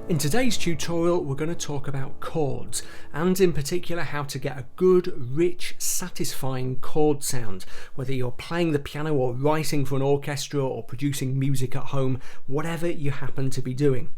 In today's tutorial we're going to talk about chords, and in particular how to get a good, rich, satisfying chord sound. Whether you're playing the piano or writing for an orchestra or producing music at home, whatever you happen to be doing.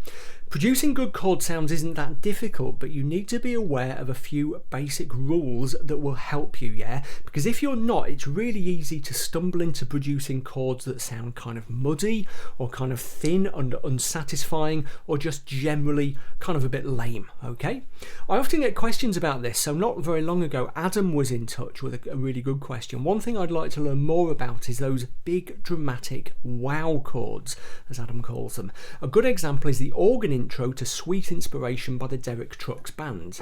Producing good chord sounds isn't that difficult, but you need to be aware of a few basic rules that will help you, yeah? Because if you're not, it's really easy to stumble into producing chords that sound kind of muddy or kind of thin and unsatisfying or just generally kind of a bit lame, okay? I often get questions about this, so not very long ago Adam was in touch with a really good question. One thing I'd like to learn more about is those big dramatic wow chords, as Adam calls them. A good example is the organ intro to Sweet Inspiration by the Derek Trucks Band.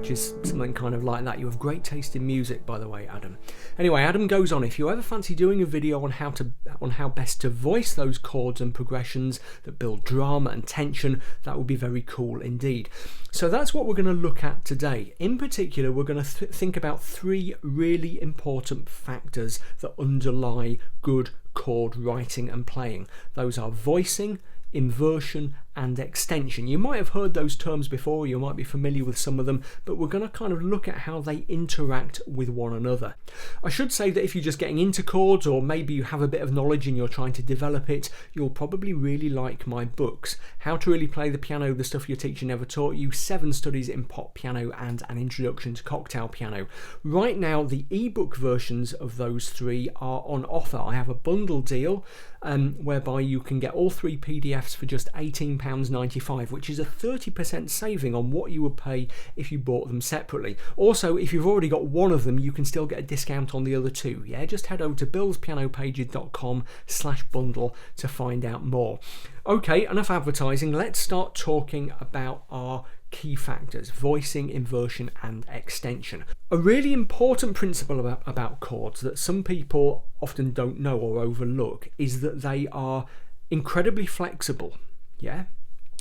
Just something kind of like that. You have great taste in music, by the way, Adam. Anyway, Adam goes on, if you ever fancy doing a video on how best to voice those chords and progressions that build drama and tension, that would be very cool indeed. So that's what we're going to look at today. In particular, we're going to think about three really important factors that underlie good chord writing and playing. Those are voicing, inversion and extension. You might have heard those terms before, you might be familiar with some of them, but we're going to kind of look at how they interact with one another. I should say that if you're just getting into chords, or maybe you have a bit of knowledge and you're trying to develop it, you'll probably really like my books. How to Really Play the Piano, the Stuff Your Teacher Never Taught You, 7 Studies in Pop Piano and an Introduction to Cocktail Piano. Right now the ebook versions of those three are on offer. I have a bundle deal whereby you can get all 3 PDFs for just £18.95, which is a 30% saving on what you would pay if you bought them separately. Also, if you've already got one of them, you can still get a discount on the other 2. Yeah, just head over to billspianopages.com/bundle to find out more. Okay, enough advertising. Let's start talking about our key factors: voicing, inversion and extension. A really important principle about chords that some people often don't know or overlook is that they are incredibly flexible. Yeah,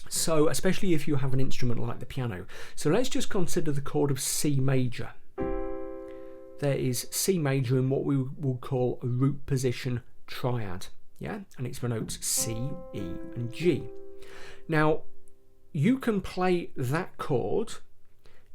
so especially if you have an instrument like the piano. So let's just consider the chord of C major. There is C major in what we would call a root position triad, yeah, and it denotes C, E and G. Now you can play that chord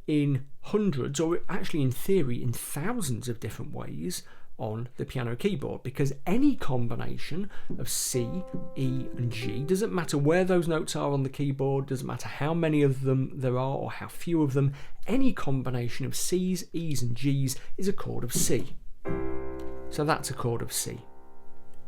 in hundreds, or actually in theory in thousands of different ways on the piano keyboard, because any combination of C, E and G, doesn't matter where those notes are on the keyboard, doesn't matter how many of them there are or how few of them, any combination of C's, E's and G's is a chord of C. So that's a chord of C.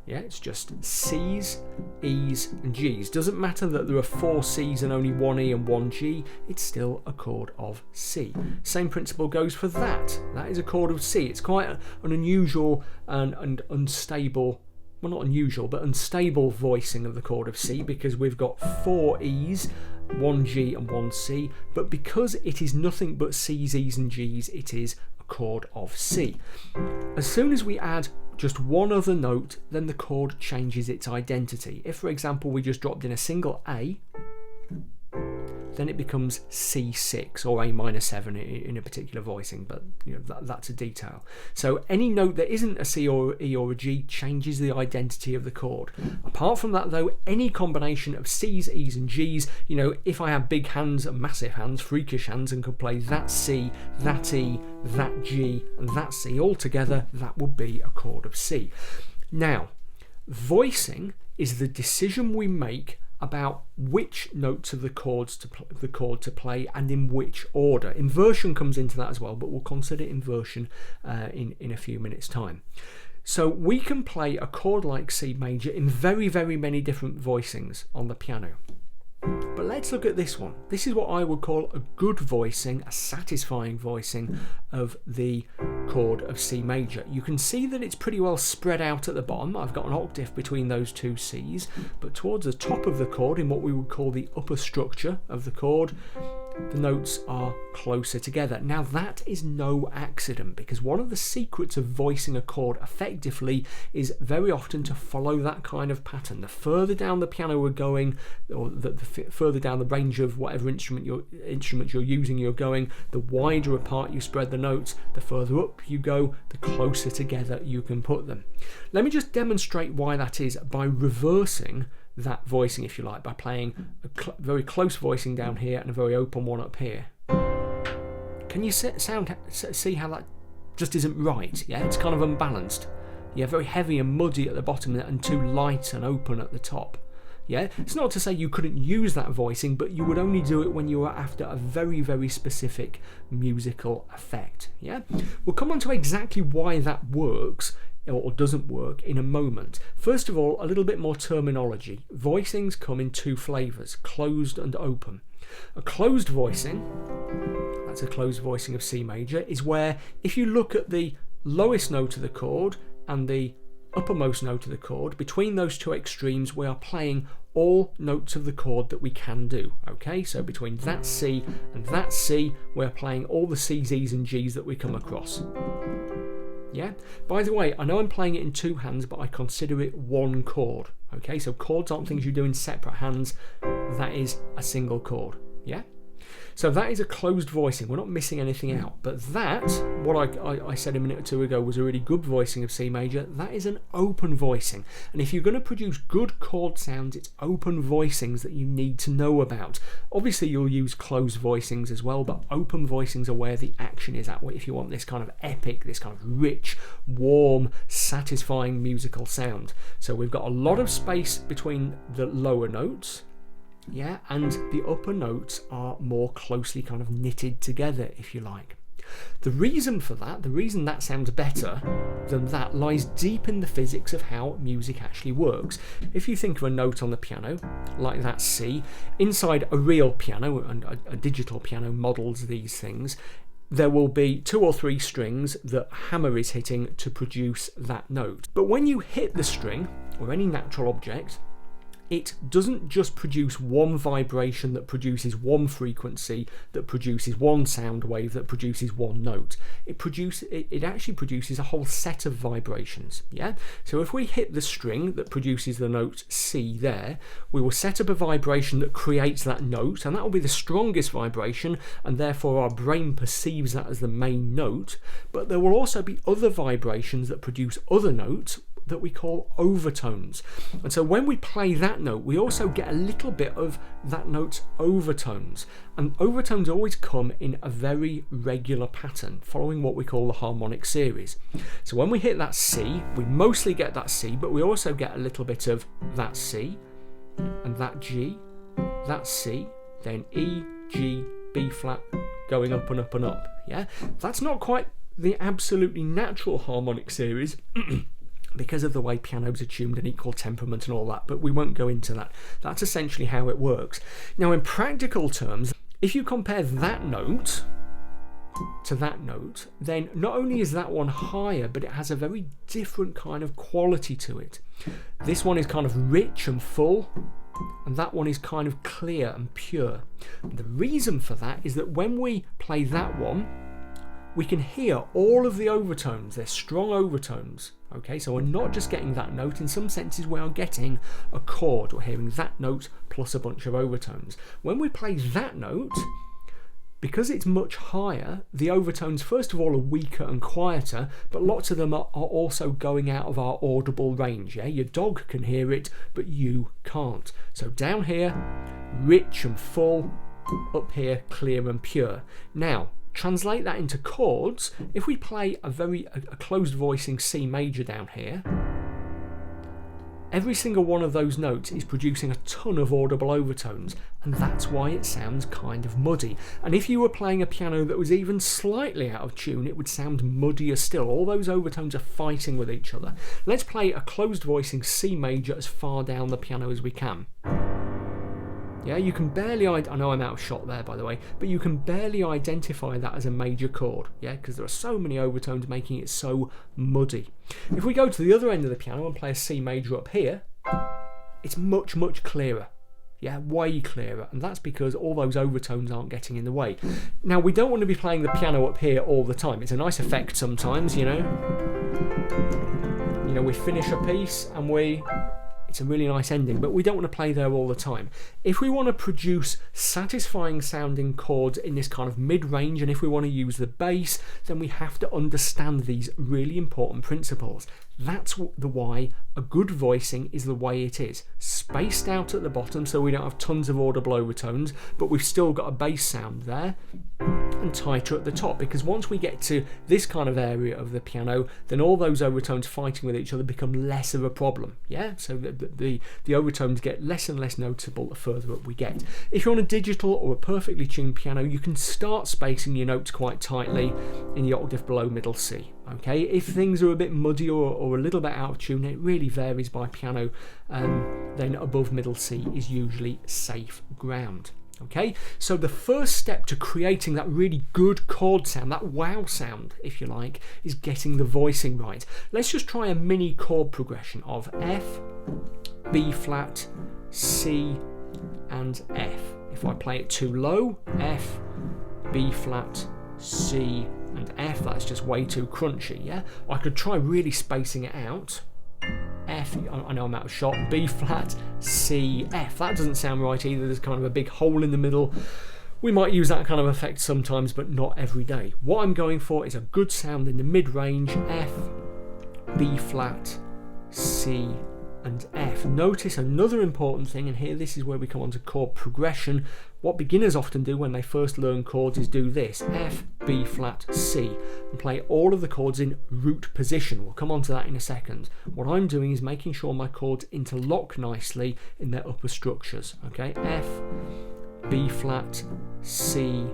Yeah, it's just C's, E's and G's. Doesn't matter that there are 4 C's and only 1 E and 1 G, it's still a chord of C. Same principle goes for that. That is a chord of C. It's quite an unusual and unstable, well not unusual, but unstable voicing of the chord of C, because we've got 4 E's, 1 G and 1 C, but because it is nothing but C's, E's and G's, it is a chord of C. As soon as we add just one other note, then the chord changes its identity. If, for example, we just dropped in a single A, then it becomes C6 or A minor 7 in a particular voicing, but you know that's a detail. So any note that isn't a C or E or a G changes the identity of the chord. Apart from that though, any combination of C's, E's and G's, you know, if I have big hands and massive hands, freakish hands, and could play that C, that E, that G and that C all together, that would be a chord of C. Now, voicing is the decision we make about which notes of the chord to play and in which order. Inversion comes into that as well, but we'll consider inversion in a few minutes time. So we can play a chord like C major in very, very many different voicings on the piano. But let's look at this one. This is what I would call a good voicing, a satisfying voicing of the chord of C major. You can see that it's pretty well spread out at the bottom. I've got an octave between those 2 C's, but towards the top of the chord, in what we would call the upper structure of the chord, the notes are closer together. Now that is no accident, because one of the secrets of voicing a chord effectively is very often to follow that kind of pattern. The further down the piano we're going, or the further down the range of whatever instrument you're using you're going, the wider apart you spread the notes, the further up you go, the closer together you can put them. Let me just demonstrate why that is by reversing that voicing, if you like, by playing a very close voicing down here and a very open one up here. Can you see how that just isn't right? Yeah, it's kind of unbalanced. Yeah, very heavy and muddy at the bottom and too light and open at the top. Yeah, it's not to say you couldn't use that voicing, but you would only do it when you were after a very, very specific musical effect. Yeah, we'll come on to exactly why that works or doesn't work in a moment. First of all, a little bit more terminology. Voicings come in two flavours, closed and open. A closed voicing, that's a closed voicing of C major, is where if you look at the lowest note of the chord and the uppermost note of the chord, between those two extremes we are playing all notes of the chord that we can do. Okay, so between that C and that C we're playing all the C's, E's and G's that we come across. Yeah, by the way, I know I'm playing it in two hands, but I consider it one chord. Okay, so chords aren't things you do in separate hands, that is a single chord. Yeah, so that is a closed voicing. We're not missing anything out. But that, what I said a minute or two ago was a really good voicing of C major, that is an open voicing. And if you're going to produce good chord sounds, it's open voicings that you need to know about. Obviously you'll use closed voicings as well, but open voicings are where the action is at. If you want this kind of epic, this kind of rich, warm, satisfying musical sound. So we've got a lot of space between the lower notes. Yeah, and the upper notes are more closely kind of knitted together, if you like. The reason for that, the reason that sounds better than that, lies deep in the physics of how music actually works. If you think of a note on the piano, like that C, inside a real piano, and a digital piano models these things, there will be 2 or 3 strings that hammer is hitting to produce that note. But when you hit the string, or any natural object, it doesn't just produce one vibration that produces one frequency, that produces one sound wave, that produces one note. It actually produces a whole set of vibrations. Yeah. So if we hit the string that produces the note C there, we will set up a vibration that creates that note, and that will be the strongest vibration, and therefore our brain perceives that as the main note. But there will also be other vibrations that produce other notes that we call overtones. And so when we play that note, we also get a little bit of that note's overtones. And overtones always come in a very regular pattern, following what we call the harmonic series. So when we hit that C, we mostly get that C, but we also get a little bit of that C, and that G, that C, then E, G, B flat, going up and up and up. Yeah, that's not quite the absolutely natural harmonic series, because of the way pianos are tuned and equal temperament and all that, but we won't go into that. That's essentially how it works. Now, in practical terms, if you compare that note to that note, then not only is that one higher, but it has a very different kind of quality to it. This one is kind of rich and full, and that one is kind of clear and pure. And the reason for that is that when we play that one, we can hear all of the overtones. They're strong overtones. Okay, so we're not just getting that note. In some senses, we are getting a chord. We're hearing that note plus a bunch of overtones. When we play that note, because it's much higher, the overtones, first of all, are weaker and quieter, but lots of them are also going out of our audible range. Yeah, your dog can hear it, but you can't. So down here, rich and full. Up here, clear and pure. Now, translate that into chords. If we play a closed voicing C major down here, every single one of those notes is producing a ton of audible overtones, and that's why it sounds kind of muddy. And if you were playing a piano that was even slightly out of tune, it would sound muddier still. All those overtones are fighting with each other. Let's play a closed voicing C major as far down the piano as we can. Yeah, you can barely, I know I'm out of shot there by the way, but you can barely identify that as a major chord, yeah, because there are so many overtones making it so muddy. If we go to the other end of the piano and play a C major up here, it's much, much clearer. Yeah, way clearer, and that's because all those overtones aren't getting in the way. Now, we don't want to be playing the piano up here all the time. It's a nice effect sometimes, you know. You know, we finish a piece and it's a really nice ending, but we don't want to play there all the time. If we want to produce satisfying sounding chords in this kind of mid-range, and if we want to use the bass, then we have to understand these really important principles. That's the why a good voicing is the way it is. Spaced out at the bottom so we don't have tons of audible overtones, but we've still got a bass sound there, and tighter at the top, because once we get to this kind of area of the piano, then all those overtones fighting with each other become less of a problem. Yeah, so the overtones get less and less noticeable the further up we get. If you're on a digital or a perfectly tuned piano, you can start spacing your notes quite tightly in the octave below middle C. Okay, if things are a bit muddy or a little bit out of tune, it really varies by piano, then above middle C is usually safe ground. Okay, so the first step to creating that really good chord sound, that wow sound, if you like, is getting the voicing right. Let's just try a mini chord progression of F, B flat, C, and F. If I play it too low, F, B flat, C, and F, that's just way too crunchy, yeah? I could try really spacing it out. F, I know I'm out of shot, B flat, C, F. That doesn't sound right either, there's kind of a big hole in the middle. We might use that kind of effect sometimes, but not every day. What I'm going for is a good sound in the mid-range, F, B flat, C, and F. Notice another important thing, and here this is where we come on to chord progression. What beginners often do when they first learn chords is do this, F, B flat, C, and play all of the chords in root position. We'll come on to that in a second. What I'm doing is making sure my chords interlock nicely in their upper structures. Okay, F, B flat, C,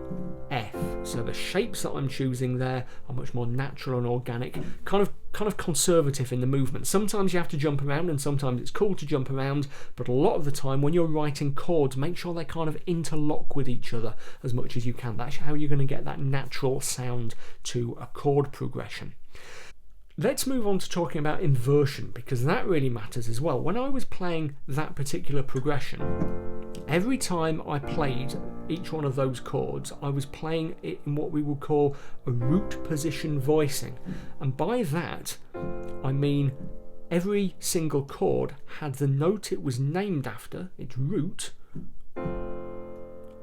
F. So the shapes that I'm choosing there are much more natural and organic, kind of conservative in the movement. Sometimes you have to jump around, and sometimes it's cool to jump around, but a lot of the time when you're writing chords, make sure they kind of interlock with each other as much as you can. That's how you're going to get that natural sound to a chord progression. Let's move on to talking about inversion, because that really matters as well. When I was playing that particular progression, every time I played each one of those chords, I was playing it in what we would call a root position voicing. And by that, I mean every single chord had the note it was named after, its root,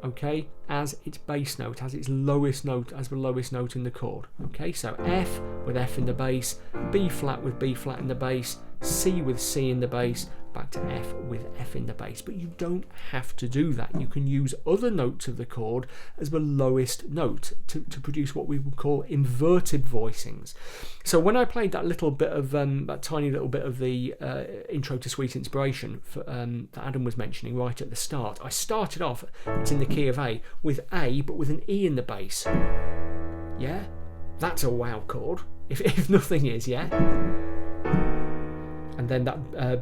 okay, as its bass note, as its lowest note, as the lowest note in the chord. Okay, so F with F in the bass, B flat with B flat in the bass, C with C in the bass, back to F with F in the bass. But you don't have to do that. You can use other notes of the chord as the lowest note to produce what we would call inverted voicings. So when I played that little bit of that tiny little bit of the intro to Sweet Inspiration that Adam was mentioning right at the start, I started off, it's in the key of A, with A but with an E in the bass. Yeah, that's a wow chord, if nothing is, yeah. And then that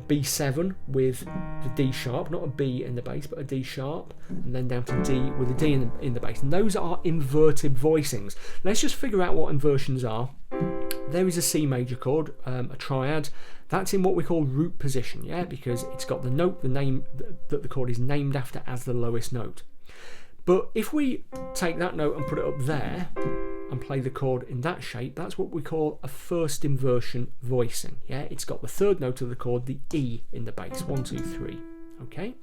B7 with the D sharp, not a B in the bass, but a D sharp, and then down to D with a D in the bass. And those are inverted voicings. Let's just figure out what inversions are. There is a C major chord, a triad. That's in what we call root position, yeah, because it's got the note, the name that the chord is named after as the lowest note. But if we take that note and put it up there and play the chord in that shape, that's what we call a first inversion voicing. Yeah, it's got the third note of the chord, the E in the bass, 1, 2, 3. Okay,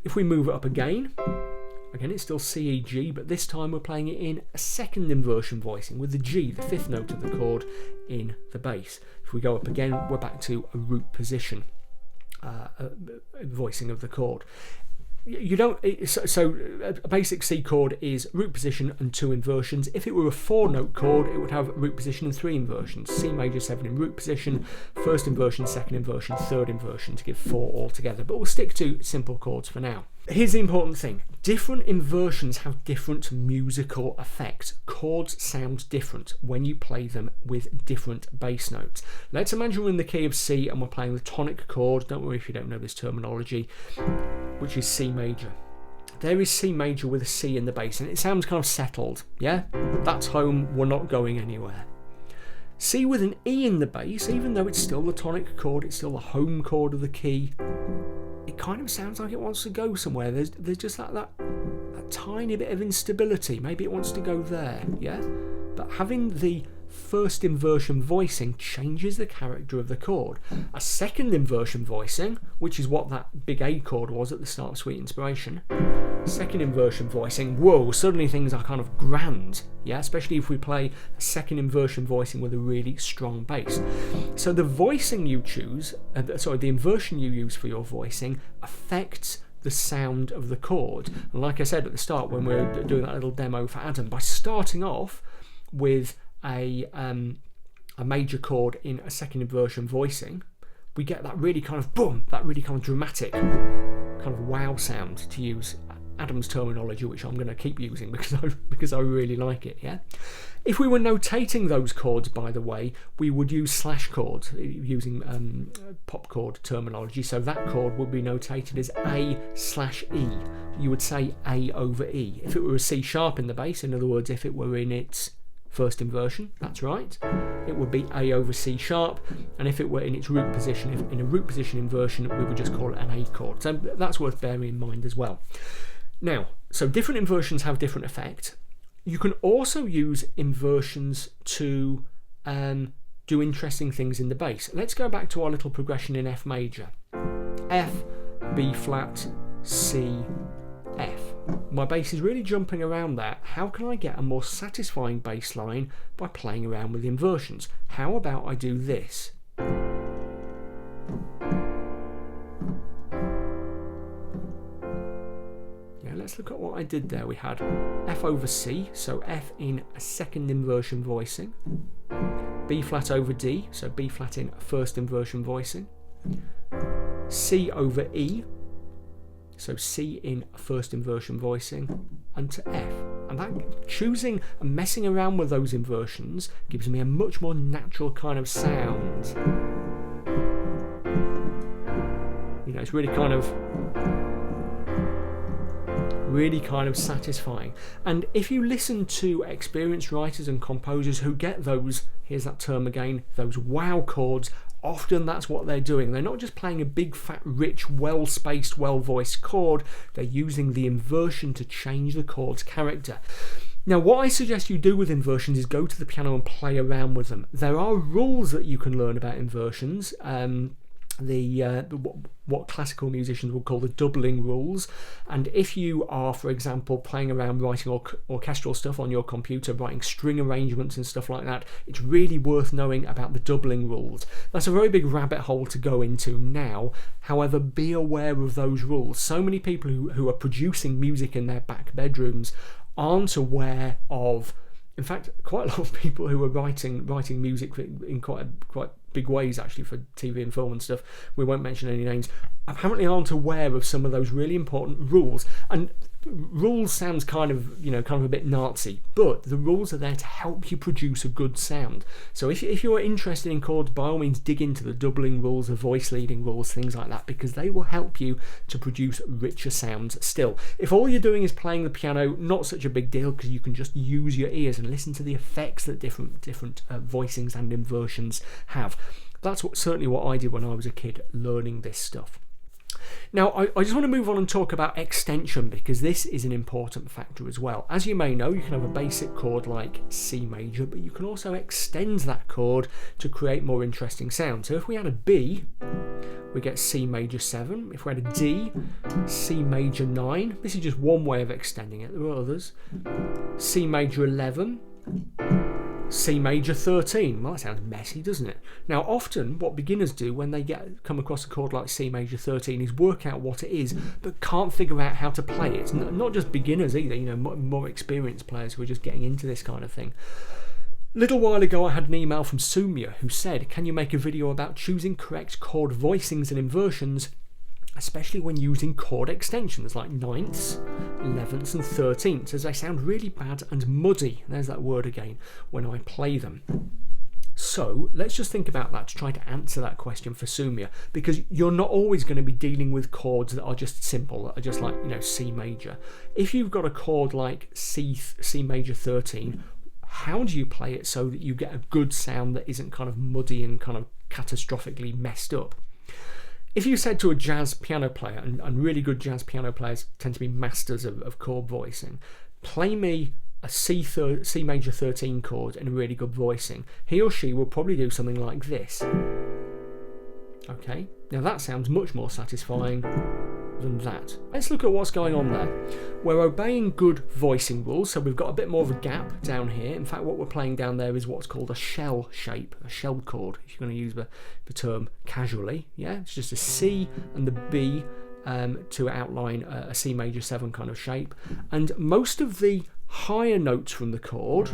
if we move it up again, it's still C, E, G, but this time we're playing it in a second inversion voicing with the G, the fifth note of the chord, in the bass. If we go up again, we're back to a root position voicing of the chord. You don't, so a basic C chord is root position and 2 inversions. If it were a 4-note chord, it would have root position and 3 inversions. C major 7 in root position, first inversion, second inversion, third inversion to give 4 altogether. But we'll stick to simple chords for now. Here's the important thing. Different inversions have different musical effects. Chords sound different when you play them with different bass notes. Let's imagine we're in the key of C and we're playing the tonic chord. Don't worry if you don't know this terminology, which is C major. There is C major with a C in the bass, and it sounds kind of settled, yeah? That's home, we're not going anywhere. C with an E in the bass, even though it's still the tonic chord, it's still the home chord of the key, it kind of sounds like it wants to go somewhere. There's just that tiny bit of instability. Maybe it wants to go there, yeah? But having the first inversion voicing changes the character of the chord. A second inversion voicing, which is what that big A chord was at the start of Sweet Inspiration, second inversion voicing, whoa, suddenly things are kind of grand, yeah, especially if we play a second inversion voicing with a really strong bass. So the voicing you choose, the inversion you use for your voicing affects the sound of the chord. And like I said at the start when we were doing that little demo for Adam, by starting off with a major chord in a second inversion voicing, we get that really kind of boom, that really kind of dramatic kind of wow sound, to use Adam's terminology, which I'm going to keep using because I really like it, yeah? If we were notating those chords, by the way, we would use slash chords using pop chord terminology. So that chord would be notated as A/E. You would say A over E. If it were a C sharp in the bass, in other words, if it were in its first inversion, that's right, it would be A over C sharp, and if it were in its root position, if in a root position inversion, we would just call it an A chord. So that's worth bearing in mind as well. Now, so different inversions have different effect. You can also use inversions to do interesting things in the bass. Let's go back to our little progression in F major. F, B flat, C, F. My bass is really jumping around there. How can I get a more satisfying bass line by playing around with inversions? How about I do this? Yeah, let's look at what I did there. We had F over C, so F in a second inversion voicing. B flat over D, so B flat in a first inversion voicing. C over E, so C in a first inversion voicing, and to F. And that choosing and messing around with those inversions gives me a much more natural kind of sound. You know, it's really kind of satisfying. And if you listen to experienced writers and composers who get those, here's that term again, those wow chords, often that's what they're doing. They're not just playing a big, fat, rich, well-spaced, well-voiced chord. They're using the inversion to change the chord's character. Now, what I suggest you do with inversions is go to the piano and play around with them. There are rules that you can learn about inversions. What classical musicians would call the doubling rules, and if you are, for example, playing around writing orchestral stuff on your computer, writing string arrangements and stuff like that, it's really worth knowing about the doubling rules. That's a very big rabbit hole to go into now. However, be aware of those rules. So many people who are producing music in their back bedrooms aren't aware of, in fact, quite a lot of people who are writing music in quite big ways, actually, for TV and film and stuff, we won't mention any names, apparently aren't aware of some of those really important rules. And rules sounds kind of a bit Nazi, but the rules are there to help you produce a good sound. So if you're interested in chords, by all means dig into the doubling rules, the voice leading rules, things like that, because they will help you to produce richer sounds still. If all you're doing is playing the piano, not such a big deal, because you can just use your ears and listen to the effects that different voicings and inversions have. That's certainly what I did when I was a kid learning this stuff. Now, I just want to move on and talk about extension, because this is an important factor as well. As you may know, you can have a basic chord like C major, but you can also extend that chord to create more interesting sound. So if we had a B, we get C major 7. If we had a D, C major 9. This is just one way of extending it. There are others. C major 11. C major 13. Well, that sounds messy, doesn't it? Now, often what beginners do when they come across a chord like C major 13 is work out what it is, but can't figure out how to play it. Not just beginners either, more experienced players who are just getting into this kind of thing. A little while ago I had an email from Sumya who said, can you make a video about choosing correct chord voicings and inversions, especially when using chord extensions like 9ths, 11ths and 13ths, as they sound really bad and muddy, there's that word again, when I play them. So let's just think about that to try to answer that question for Sumya, because you're not always going to be dealing with chords that are just simple, that are just like, C major. If you've got a chord like C major 13, how do you play it so that you get a good sound that isn't kind of muddy and kind of catastrophically messed up? If you said to a jazz piano player, and really good jazz piano players tend to be masters of chord voicing, play me a C major 13 chord in a really good voicing, he or she will probably do something like this. Okay, now that sounds much more satisfying than that. Let's look at what's going on there. We're obeying good voicing rules, so we've got a bit more of a gap down here. In fact, what we're playing down there is what's called a shell shape, a shell chord, if you're going to use the term casually. Yeah, it's just a C and the B to outline a C major 7 kind of shape. And most of the higher notes from the chord,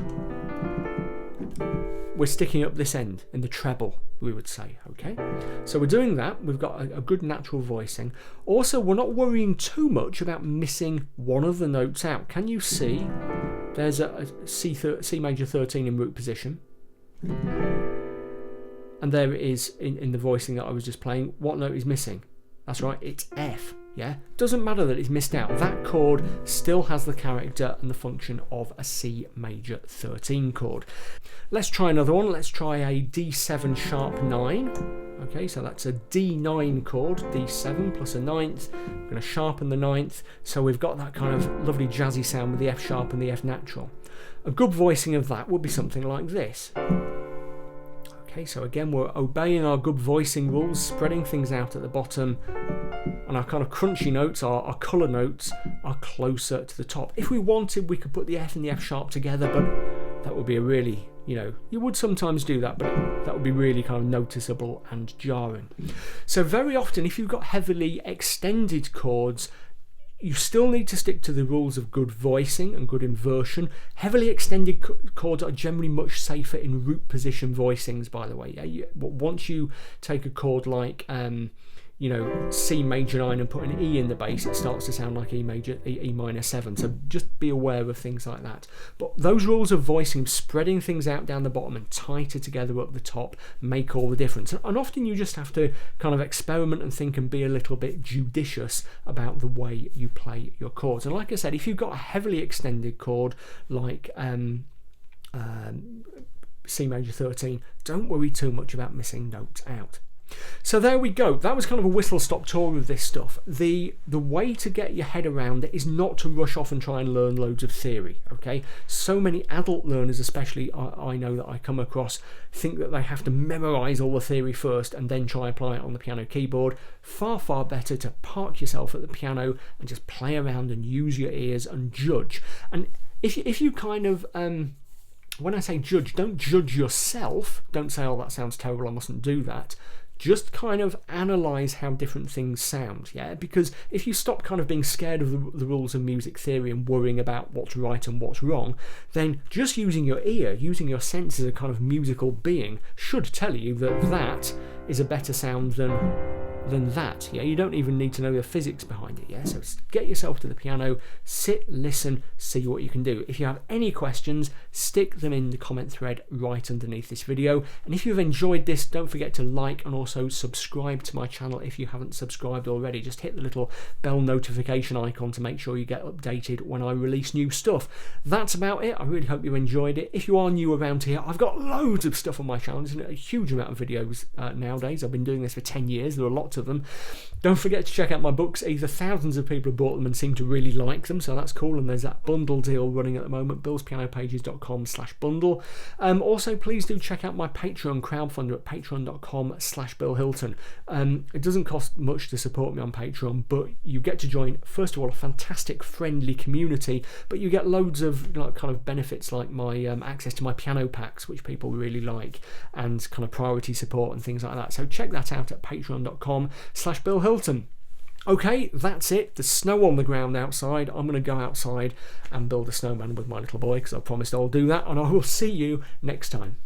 we're sticking up this end in the treble, we would say. Okay, so we're doing that. We've got a good natural voicing. Also, we're not worrying too much about missing one of the notes out. Can you see there's a C major 13 in root position, and there it is in the voicing that I was just playing. What note is missing? That's right, it's F. Yeah, doesn't matter that it's missed out. That chord still has the character and the function of a C major 13 chord. Let's try another one. Let's try a D7 sharp 9. Okay, so that's a D9 chord, D7 plus a 9th. I'm going to sharpen the 9th, so we've got that kind of lovely jazzy sound with the F sharp and the F natural. A good voicing of that would be something like this. Okay, so again, we're obeying our good voicing rules, spreading things out at the bottom, and our kind of crunchy notes, our colour notes, are closer to the top. If we wanted, we could put the F and the F sharp together, but that would be a really, you would sometimes do that, but that would be really kind of noticeable and jarring. So very often, if you've got heavily extended chords, you still need to stick to the rules of good voicing and good inversion. Heavily extended chords are generally much safer in root position voicings, by the way. Yeah? Once you take a chord like C major 9 and put an E in the bass, it starts to sound like E minor 7. So just be aware of things like that. But those rules of voicing, spreading things out down the bottom and tighter together up the top, make all the difference. And often you just have to kind of experiment and think and be a little bit judicious about the way you play your chords. And like I said, if you've got a heavily extended chord like C major 13, don't worry too much about missing notes out. So there we go. That was kind of a whistle-stop tour of this stuff. The way to get your head around it is not to rush off and try and learn loads of theory, okay? So many adult learners, especially I know that I come across, think that they have to memorise all the theory first and then try and apply it on the piano keyboard. Far, far better to park yourself at the piano and just play around and use your ears and judge. And if you kind of... when I say judge, don't judge yourself. Don't say, oh, that sounds terrible, I mustn't do that. Just kind of analyse how different things sound, yeah? Because if you stop kind of being scared of the rules of music theory and worrying about what's right and what's wrong, then just using your ear, using your sense as a kind of musical being, should tell you that that is a better sound than that. Yeah, you don't even need to know the physics behind it. Yeah, so get yourself to the piano, sit, listen, see what you can do. If you have any questions, stick them in the comment thread right underneath this video. And if you've enjoyed this, don't forget to like and also subscribe to my channel if you haven't subscribed already. Just hit the little bell notification icon to make sure you get updated when I release new stuff. That's about it. I really hope you enjoyed it. If you are new around here, I've got loads of stuff on my channel. There's a huge amount of videos nowadays. I've been doing this for 10 years. There are lots of them. Don't forget to check out my books. Either thousands of people have bought them and seem to really like them, so that's cool. And there's that bundle deal running at the moment, billspianopages.com/bundle. Also, please do check out my Patreon crowdfunder at patreon.com/BillHilton. It doesn't cost much to support me on Patreon, but you get to join, first of all, a fantastic friendly community, but you get loads of kind of benefits like my access to my piano packs, which people really like, and kind of priority support and things like that. So check that out at patreon.com/BillHilton. Okay, that's it. There's snow on the ground outside. I'm going to go outside and build a snowman with my little boy because I promised I'll do that, and I will see you next time.